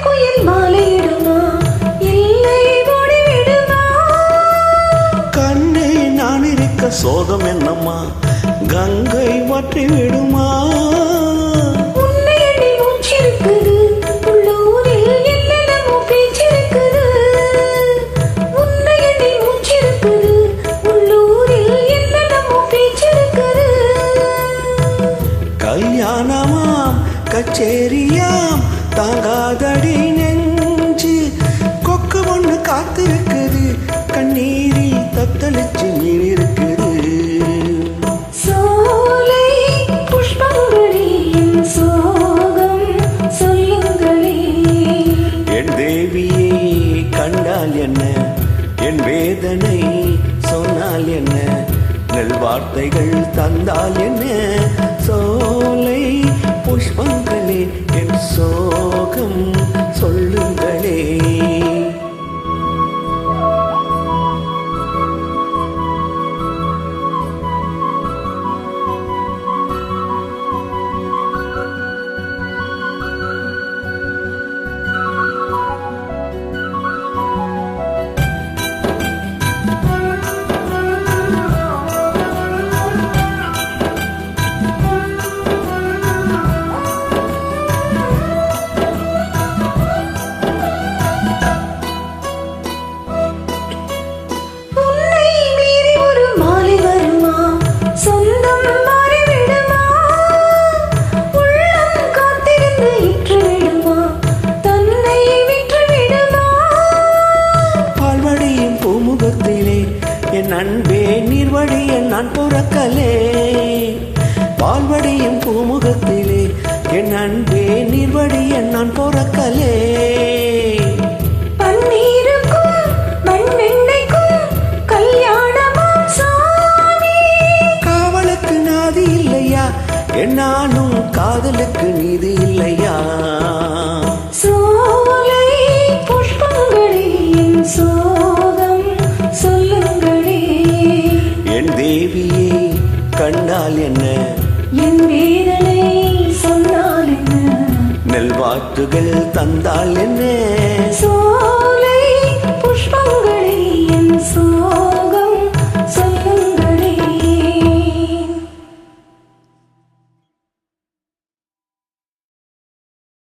குயில் மாலையிடுமா இல்லை ஓடிவிடுமா கண்ணே நான் இருக்க சோகம் என்னம்மா கங்கை வற்றி விடுமா உன்னை எண்ணி மூச்சிருக்குது உள்ளூரில் என்னென்னமோ பேச்சிருக்குது உன்னை எண்ணி மூச்சிருக்குது உள்ளூரில் என்னென்னமோ பேச்சிருக்குது கல்யாணமாம் கச்சேரியாம் தாங்காதடி நெஞ்சு கொக்கு ஒண்ணு காத்திருக்குது கண்ணீரில் தத்தளிச்சு மீன் இருக்குது சோலை புஷ்பங்களே என் சோகம் சொல்லுங்களே என் தேவியை கண்டால் என்ன என் வேதனை சொன்னால் என்ன நல் வார்த்தைகள் தந்தால் என்ன சோலை புஷ்பங்களே என் சோகம் சொல்லுங்களே உன்னை மீறி ஒரு மாலை வருமா சொந்தம் மாறிவிடுமா உள்ளம் காத்திருந்து இற்று விடுமா தன்னை விற்று விடுமா பால்வடியும் பூமுகத்திலே என் அன்பே நீர்வடிய நான் புறக்கலே பால்வடியும் பூமுகத்திலே என் அன்பே நீர்வடிய நான் புறக்கலே பன்னீருக்கும் மண்ணெண்ணைக்கும் கல்யாணமாம் சாமி காவலுக்கு நாதி இல்லையா என்னாலும் காதலுக்கு நீதி இல்லையா சோலை புஷ்பங்களே என் சோகம் சொல்லுங்களே என் தேவியை கண்டால் என்ன என் வேதனை சொன்னால் என்ன நெல்வாக்குகள் தந்தால் என்ன சோலை